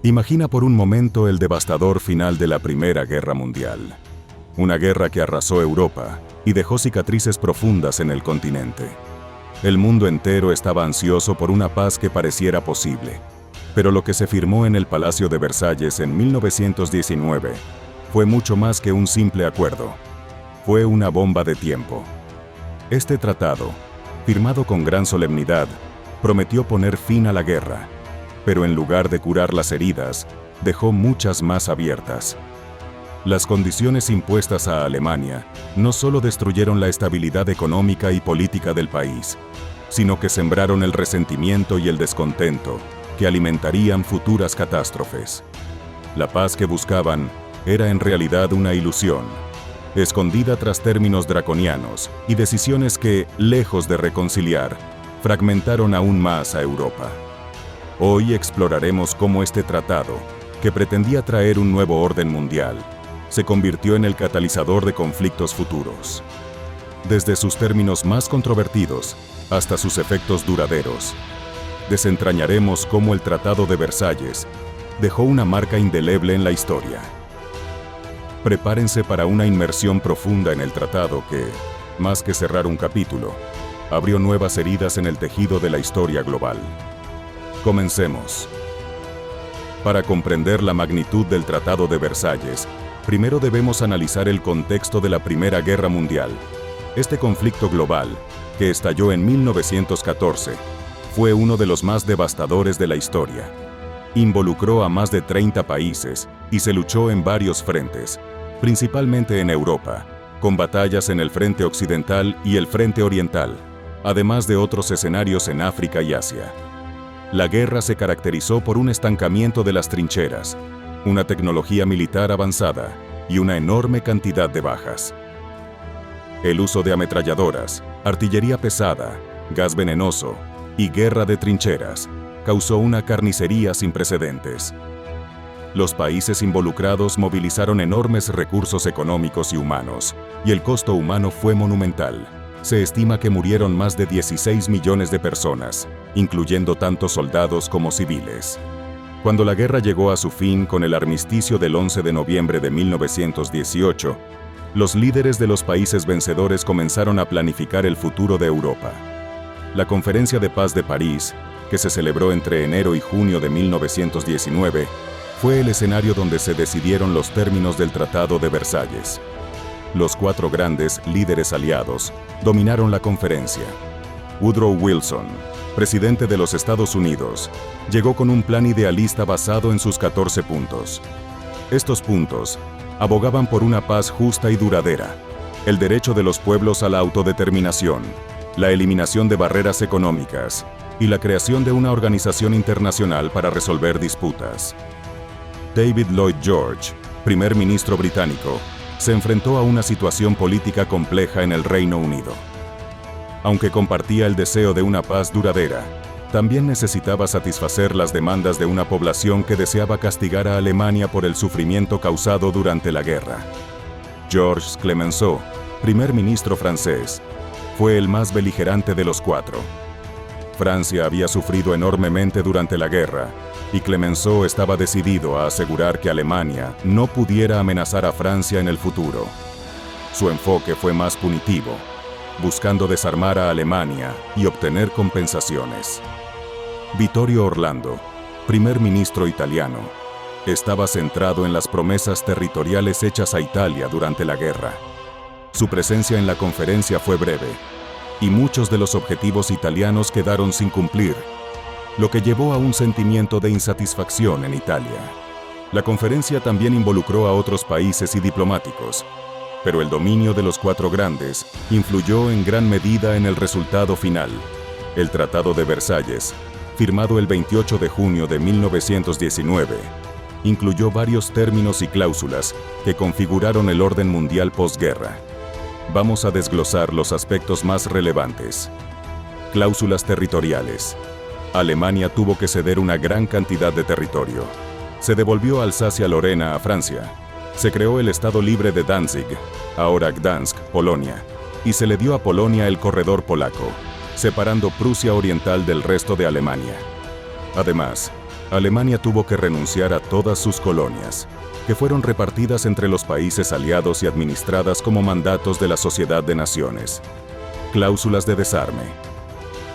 Imagina por un momento el devastador final de la Primera Guerra Mundial. Una guerra que arrasó Europa y dejó cicatrices profundas en el continente. El mundo entero estaba ansioso por una paz que pareciera posible. Pero lo que se firmó en el Palacio de Versalles en 1919 fue mucho más que un simple acuerdo. Fue una bomba de tiempo. Este tratado, firmado con gran solemnidad, prometió poner fin a la guerra, pero en lugar de curar las heridas, dejó muchas más abiertas. Las condiciones impuestas a Alemania no solo destruyeron la estabilidad económica y política del país, sino que sembraron el resentimiento y el descontento que alimentarían futuras catástrofes. La paz que buscaban era en realidad una ilusión, escondida tras términos draconianos y decisiones que, lejos de reconciliar, fragmentaron aún más a Europa. Hoy exploraremos cómo este tratado, que pretendía traer un nuevo orden mundial, se convirtió en el catalizador de conflictos futuros. Desde sus términos más controvertidos hasta sus efectos duraderos, desentrañaremos cómo el Tratado de Versalles dejó una marca indeleble en la historia. Prepárense para una inmersión profunda en el tratado que, más que cerrar un capítulo, abrió nuevas heridas en el tejido de la historia global. Comencemos. Para comprender la magnitud del Tratado de Versalles, primero debemos analizar el contexto de la Primera Guerra Mundial. Este conflicto global, que estalló en 1914, fue uno de los más devastadores de la historia. Involucró a más de 30 países y se luchó en varios frentes, principalmente en Europa, con batallas en el frente occidental y el frente oriental, además de otros escenarios en África y Asia. La guerra se caracterizó por un estancamiento de las trincheras, una tecnología militar avanzada y una enorme cantidad de bajas. El uso de ametralladoras, artillería pesada, gas venenoso y guerra de trincheras causó una carnicería sin precedentes. Los países involucrados movilizaron enormes recursos económicos y humanos, y el costo humano fue monumental. Se estima que murieron más de 16 millones de personas, incluyendo tanto soldados como civiles. Cuando la guerra llegó a su fin con el armisticio del 11 de noviembre de 1918, los líderes de los países vencedores comenzaron a planificar el futuro de Europa. La Conferencia de Paz de París, que se celebró entre enero y junio de 1919, fue el escenario donde se decidieron los términos del Tratado de Versalles. Los cuatro grandes líderes aliados dominaron la conferencia. Woodrow Wilson, presidente de los Estados Unidos, llegó con un plan idealista basado en sus 14 puntos. Estos puntos abogaban por una paz justa y duradera, el derecho de los pueblos a la autodeterminación, la eliminación de barreras económicas y la creación de una organización internacional para resolver disputas. David Lloyd George, primer ministro británico, se enfrentó a una situación política compleja en el Reino Unido. Aunque compartía el deseo de una paz duradera, también necesitaba satisfacer las demandas de una población que deseaba castigar a Alemania por el sufrimiento causado durante la guerra. Georges Clemenceau, primer ministro francés, fue el más beligerante de los cuatro. Francia había sufrido enormemente durante la guerra, y Clemenceau estaba decidido a asegurar que Alemania no pudiera amenazar a Francia en el futuro. Su enfoque fue más punitivo, buscando desarmar a Alemania y obtener compensaciones. Vittorio Orlando, primer ministro italiano, estaba centrado en las promesas territoriales hechas a Italia durante la guerra. Su presencia en la conferencia fue breve, y muchos de los objetivos italianos quedaron sin cumplir, lo que llevó a un sentimiento de insatisfacción en Italia. La conferencia también involucró a otros países y diplomáticos, pero el dominio de los cuatro grandes influyó en gran medida en el resultado final. El Tratado de Versalles, firmado el 28 de junio de 1919, incluyó varios términos y cláusulas que configuraron el orden mundial posguerra. Vamos a desglosar los aspectos más relevantes. Cláusulas territoriales. Alemania tuvo que ceder una gran cantidad de territorio. Se devolvió Alsacia-Lorena a Francia. Se creó el Estado Libre de Danzig, ahora Gdansk, Polonia, y se le dio a Polonia el corredor polaco, separando Prusia Oriental del resto de Alemania. Además, Alemania tuvo que renunciar a todas sus colonias, que fueron repartidas entre los países aliados y administradas como mandatos de la Sociedad de Naciones. Cláusulas de desarme.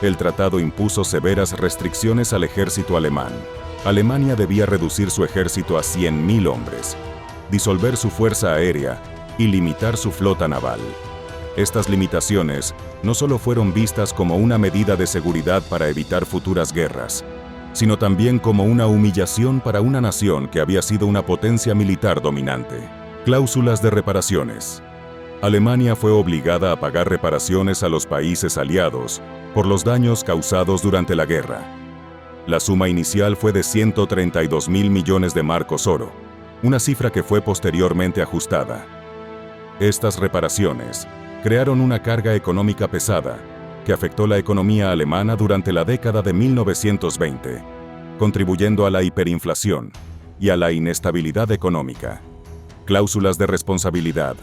El tratado impuso severas restricciones al ejército alemán. Alemania debía reducir su ejército a 100.000 hombres, disolver su fuerza aérea y limitar su flota naval. Estas limitaciones no solo fueron vistas como una medida de seguridad para evitar futuras guerras, sino también como una humillación para una nación que había sido una potencia militar dominante. Cláusulas de reparaciones. Alemania fue obligada a pagar reparaciones a los países aliados por los daños causados durante la guerra. La suma inicial fue de 132.000 millones de marcos oro, una cifra que fue posteriormente ajustada. Estas reparaciones crearon una carga económica pesada que afectó la economía alemana durante la década de 1920, contribuyendo a la hiperinflación y a la inestabilidad económica. Cláusulas de responsabilidad.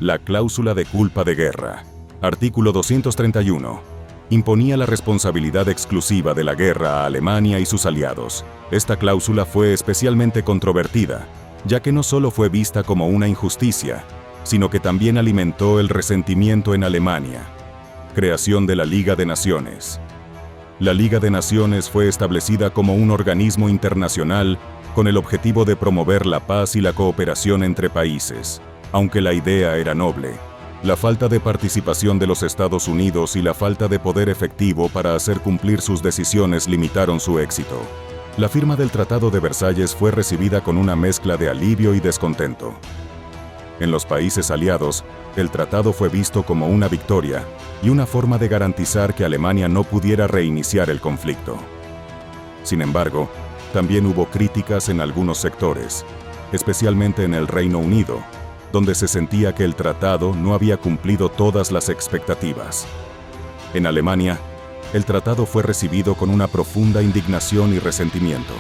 La cláusula de culpa de guerra, artículo 231, imponía la responsabilidad exclusiva de la guerra a Alemania y sus aliados. Esta cláusula fue especialmente controvertida, ya que no solo fue vista como una injusticia, sino que también alimentó el resentimiento en Alemania. Creación de la Liga de Naciones. La Liga de Naciones fue establecida como un organismo internacional con el objetivo de promover la paz y la cooperación entre países. Aunque la idea era noble, la falta de participación de los Estados Unidos y la falta de poder efectivo para hacer cumplir sus decisiones limitaron su éxito. La firma del Tratado de Versalles fue recibida con una mezcla de alivio y descontento. En los países aliados, el tratado fue visto como una victoria y una forma de garantizar que Alemania no pudiera reiniciar el conflicto. Sin embargo, también hubo críticas en algunos sectores, especialmente en el Reino Unido, donde se sentía que el tratado no había cumplido todas las expectativas. En Alemania, el tratado fue recibido con una profunda indignación y resentimiento.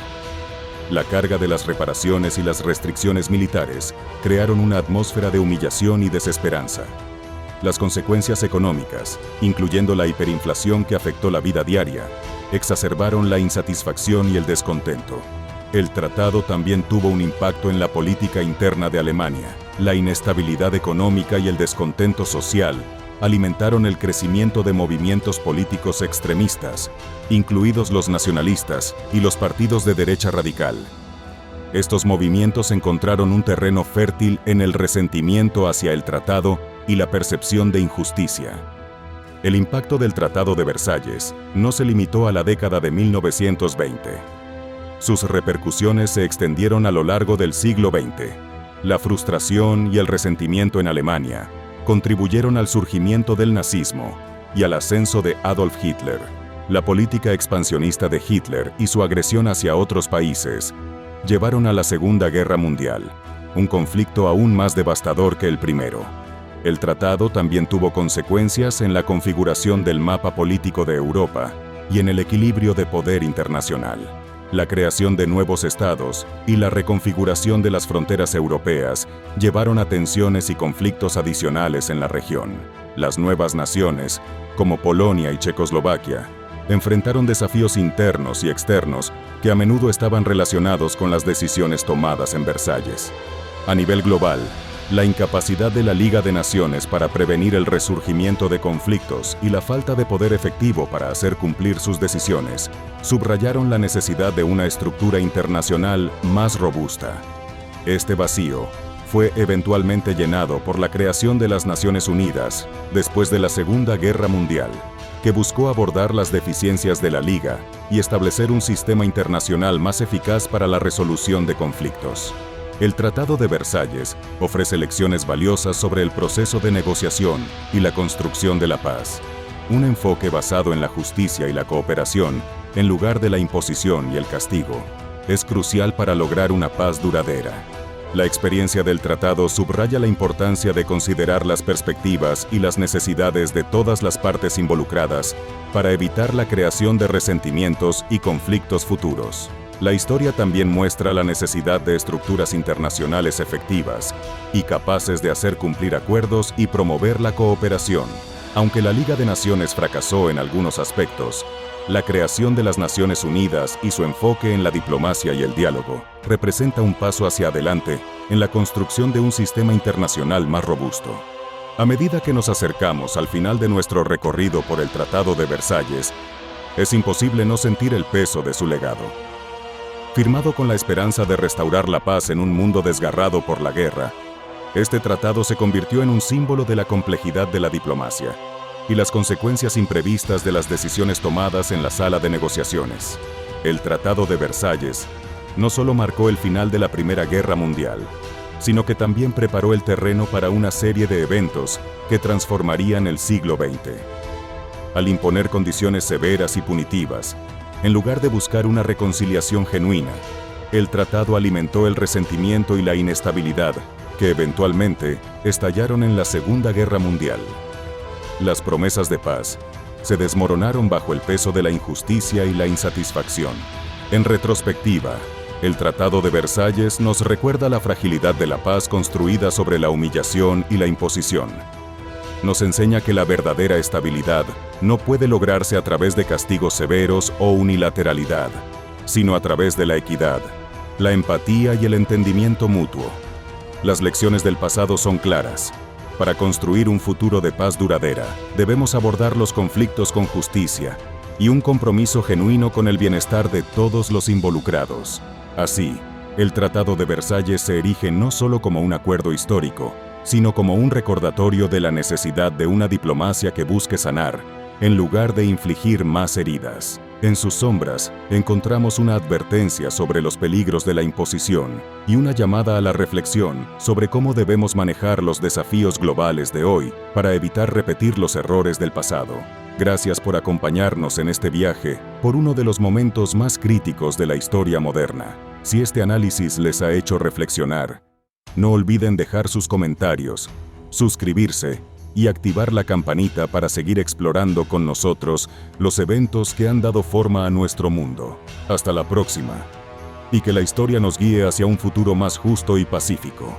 La carga de las reparaciones y las restricciones militares crearon una atmósfera de humillación y desesperanza. Las consecuencias económicas, incluyendo la hiperinflación que afectó la vida diaria, exacerbaron la insatisfacción y el descontento. El tratado también tuvo un impacto en la política interna de Alemania. La inestabilidad económica y el descontento social alimentaron el crecimiento de movimientos políticos extremistas, incluidos los nacionalistas y los partidos de derecha radical. Estos movimientos encontraron un terreno fértil en el resentimiento hacia el tratado y la percepción de injusticia. El impacto del Tratado de Versalles no se limitó a la década de 1920. Sus repercusiones se extendieron a lo largo del siglo XX. La frustración y el resentimiento en Alemania contribuyeron al surgimiento del nazismo y al ascenso de Adolf Hitler. La política expansionista de Hitler y su agresión hacia otros países llevaron a la Segunda Guerra Mundial, un conflicto aún más devastador que el primero. El tratado también tuvo consecuencias en la configuración del mapa político de Europa y en el equilibrio de poder internacional. La creación de nuevos estados y la reconfiguración de las fronteras europeas llevaron a tensiones y conflictos adicionales en la región. Las nuevas naciones, como Polonia y Checoslovaquia, enfrentaron desafíos internos y externos que a menudo estaban relacionados con las decisiones tomadas en Versalles. A nivel global, la incapacidad de la Liga de Naciones para prevenir el resurgimiento de conflictos y la falta de poder efectivo para hacer cumplir sus decisiones subrayaron la necesidad de una estructura internacional más robusta. Este vacío fue eventualmente llenado por la creación de las Naciones Unidas después de la Segunda Guerra Mundial, que buscó abordar las deficiencias de la Liga y establecer un sistema internacional más eficaz para la resolución de conflictos. El Tratado de Versalles ofrece lecciones valiosas sobre el proceso de negociación y la construcción de la paz. Un enfoque basado en la justicia y la cooperación, en lugar de la imposición y el castigo, es crucial para lograr una paz duradera. La experiencia del tratado subraya la importancia de considerar las perspectivas y las necesidades de todas las partes involucradas para evitar la creación de resentimientos y conflictos futuros. La historia también muestra la necesidad de estructuras internacionales efectivas y capaces de hacer cumplir acuerdos y promover la cooperación. Aunque la Liga de Naciones fracasó en algunos aspectos, La creación de las Naciones Unidas y su enfoque en la diplomacia y el diálogo representa un paso hacia adelante en la construcción de un sistema internacional más robusto. A medida que nos acercamos al final de nuestro recorrido por el Tratado de Versalles, es imposible no sentir el peso de su legado. Firmado con la esperanza de restaurar la paz en un mundo desgarrado por la guerra, este tratado se convirtió en un símbolo de la complejidad de la diplomacia y las consecuencias imprevistas de las decisiones tomadas en la sala de negociaciones. El Tratado de Versalles no solo marcó el final de la Primera Guerra Mundial, sino que también preparó el terreno para una serie de eventos que transformarían el siglo XX. Al imponer condiciones severas y punitivas, en lugar de buscar una reconciliación genuina, el tratado alimentó el resentimiento y la inestabilidad que eventualmente estallaron en la Segunda Guerra Mundial. Las promesas de paz se desmoronaron bajo el peso de la injusticia y la insatisfacción. En retrospectiva, el Tratado de Versalles nos recuerda la fragilidad de la paz construida sobre la humillación y la imposición. Nos enseña que la verdadera estabilidad no puede lograrse a través de castigos severos o unilateralidad, sino a través de la equidad, la empatía y el entendimiento mutuo. Las lecciones del pasado son claras. Para construir un futuro de paz duradera, debemos abordar los conflictos con justicia y un compromiso genuino con el bienestar de todos los involucrados. Así, el Tratado de Versalles se erige no solo como un acuerdo histórico, sino como un recordatorio de la necesidad de una diplomacia que busque sanar, en lugar de infligir más heridas. En sus sombras, encontramos una advertencia sobre los peligros de la imposición y una llamada a la reflexión sobre cómo debemos manejar los desafíos globales de hoy para evitar repetir los errores del pasado. Gracias por acompañarnos en este viaje por uno de los momentos más críticos de la historia moderna. Si este análisis les ha hecho reflexionar, no olviden dejar sus comentarios, suscribirse y activar la campanita para seguir explorando con nosotros los eventos que han dado forma a nuestro mundo. Hasta la próxima, y que la historia nos guíe hacia un futuro más justo y pacífico.